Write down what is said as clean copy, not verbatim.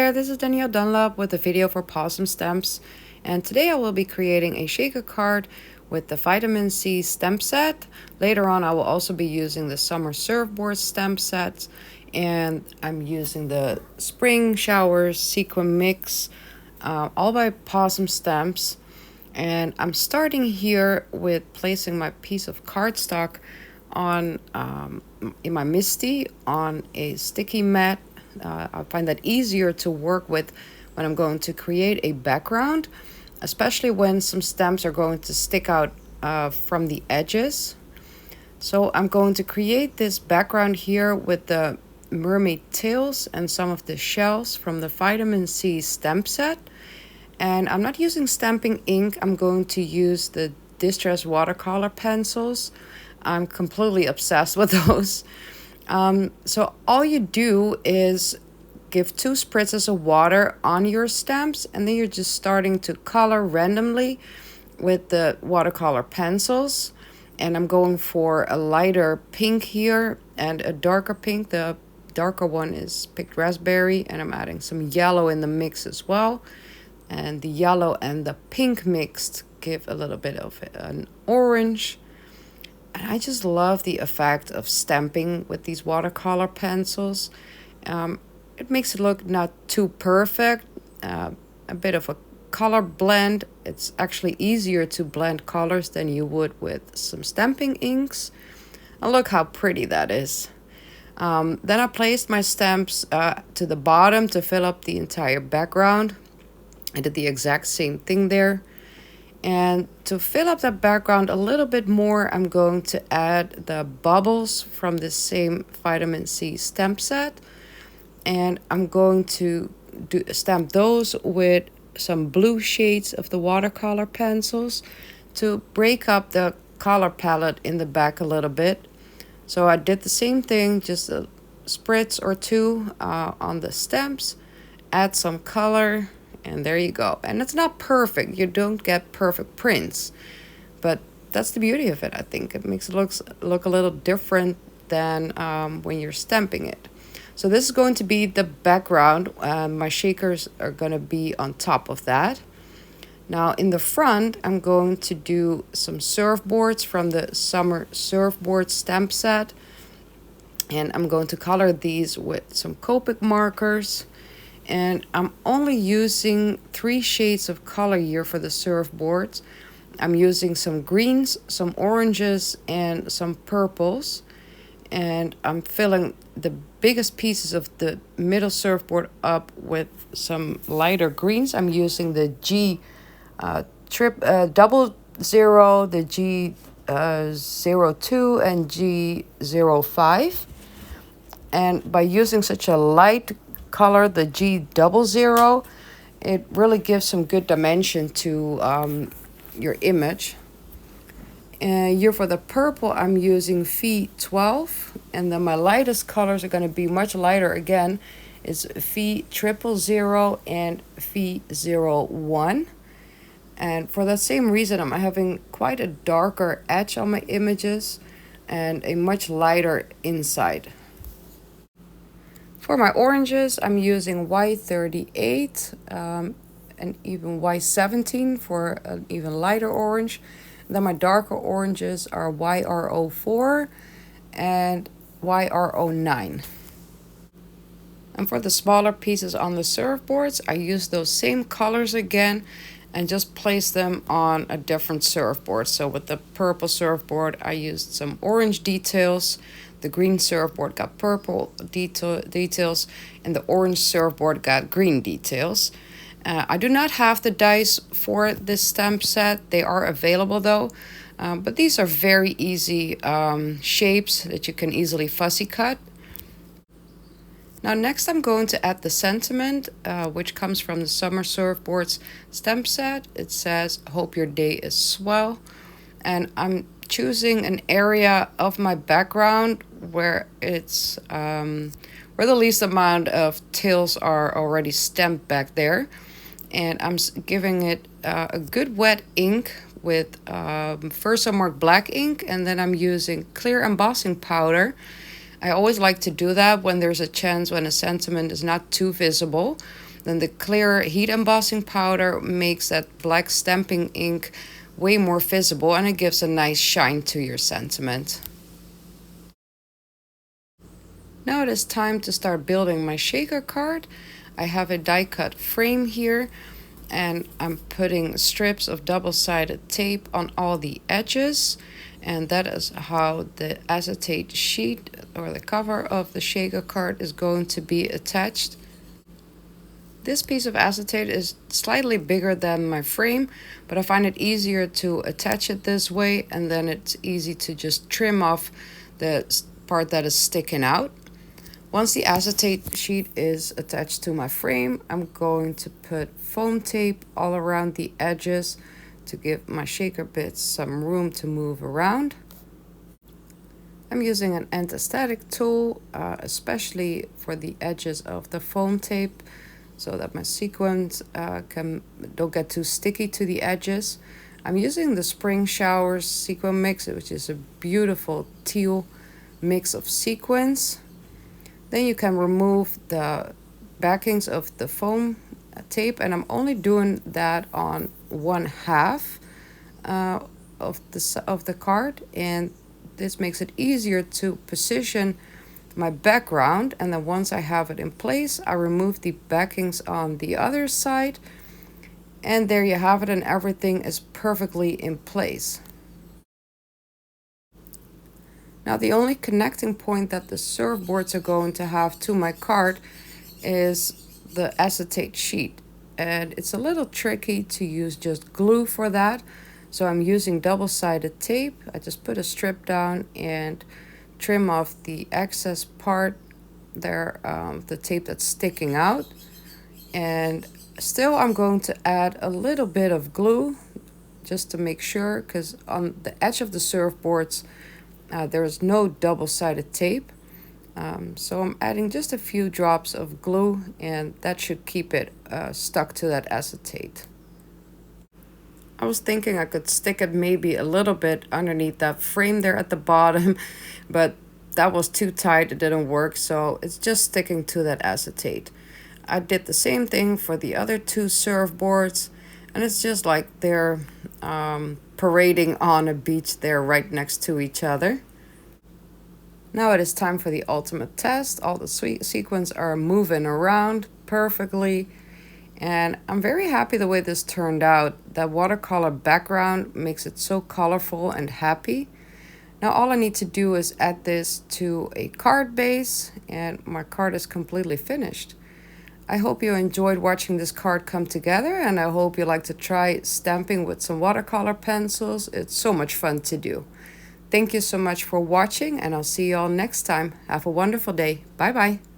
there, this is Danielle Dunlop with a video for Pawsome stamps, and today I will be creating a shaker card with the vitamin C stamp set. Later on I will also be using the summer surfboard stamp sets, and I'm using the spring showers sequin mix, all by Pawsome stamps. And I'm starting here with placing my piece of cardstock on in my MISTI on a sticky mat. I find that easier to work with when I'm going to create a background, especially when some stamps are going to stick out from the edges. So I'm going to create this background here with the mermaid tails and some of the shells from the vitamin C stamp set. And I'm not using stamping ink. I'm going to use the distress watercolor pencils. I'm completely obsessed with those. So all you do is give 2 spritzes of water on your stamps, and then you're just starting to color randomly with the watercolor pencils. And I'm going for a lighter pink here and a darker pink. The darker one is picked raspberry, and I'm adding some yellow in the mix as well. And the yellow and the pink mixed give a little bit of an orange. And I just love the effect of stamping with these watercolor pencils. It makes it look not too perfect, a bit of a color blend. It's actually easier to blend colors than you would with some stamping inks. And look how pretty that is. Then I placed my stamps to the bottom to fill up the entire background. I did the exact same thing there. And to fill up that background a little bit more, I'm going to add the bubbles from the same vitamin C stamp set. And I'm going to stamp those with some blue shades of the watercolor pencils to break up the color palette in the back a little bit. So I did the same thing, just a spritz or 2 on the stamps, add some color. And there you go. And it's not perfect. You don't get perfect prints. But that's the beauty of it, I think. It makes it look a little different than when you're stamping it. So this is going to be the background. My shakers are going to be on top of that. Now in the front, I'm going to do some surfboards from the summer surfboard stamp set. And I'm going to color these with some Copic markers. And I'm only using 3 shades of color here for the surfboards. I'm using some greens, some oranges, and some purples. And I'm filling the biggest pieces of the middle surfboard up with some lighter greens. I'm using the G double zero, the G 02, and G05. And by using such a light color, the G00, it really gives some good dimension to your image. And here for the purple, I'm using V12, and then my lightest colors are going to be much lighter again. It's V000 and V01. And for that same reason, I'm having quite a darker edge on my images and a much lighter inside. For my oranges, I'm using Y38 and even Y17 for an even lighter orange. Then my darker oranges are YR04 and YR09. And for the smaller pieces on the surfboards, I use those same colors again and just place them on a different surfboard. So with the purple surfboard, I used some orange details. The green surfboard got purple details, and the orange surfboard got green details. I do not have the dies for this stamp set. They are available though, but these are very easy shapes that you can easily fussy cut. Now next I'm going to add the sentiment, which comes from the Summer Surfboards stamp set. It says, "Hope your day is swell." And I'm choosing an area of my background where it's where the least amount of tails are already stamped back there. And I'm giving it a good wet ink with first I mark black ink, and then I'm using clear embossing powder. I always like to do that when there's a chance when a sentiment is not too visible. Then the clear heat embossing powder makes that black stamping ink way more visible, and it gives a nice shine to your sentiment. Now it is time to start building my shaker card. I have a die cut frame here, and I'm putting strips of double-sided tape on all the edges, and that is how the acetate sheet or the cover of the shaker card is going to be attached. This piece of acetate is slightly bigger than my frame, but I find it easier to attach it this way, and then it's easy to just trim off the part that is sticking out. Once the acetate sheet is attached to my frame, I'm going to put foam tape all around the edges to give my shaker bits some room to move around. I'm using an anti-static tool, especially for the edges of the foam tape, so that my sequins don't get too sticky to the edges. I'm using the Spring Showers sequin mix, which is a beautiful teal mix of sequins. Then you can remove the backings of the foam tape, and I'm only doing that on 1/2 of the card, and this makes it easier to position my background. And then once I have it in place, I remove the backings on the other side, and there you have it, and everything is perfectly in place. Now the only connecting point that the surfboards are going to have to my card is the acetate sheet, and it's a little tricky to use just glue for that, so I'm using double-sided tape. I just put a strip down and trim off the excess part there, the tape that's sticking out, and still I'm going to add a little bit of glue just to make sure, because on the edge of the surfboards there is no double-sided tape, so I'm adding just a few drops of glue, and that should keep it stuck to that acetate. I was thinking I could stick it maybe a little bit underneath that frame there at the bottom, but that was too tight, it didn't work, so it's just sticking to that acetate. I did the same thing for the other two surfboards, and it's just like they're parading on a beach there right next to each other. Now it is time for the ultimate test. All the sequins are moving around perfectly, and I'm very happy the way this turned out. That watercolor background makes it so colorful and happy. Now all I need to do is add this to a card base, and my card is completely finished. I hope you enjoyed watching this card come together, and I hope you like to try stamping with some watercolor pencils. It's so much fun to do. Thank you so much for watching, and I'll see you all next time. Have a wonderful day. Bye bye.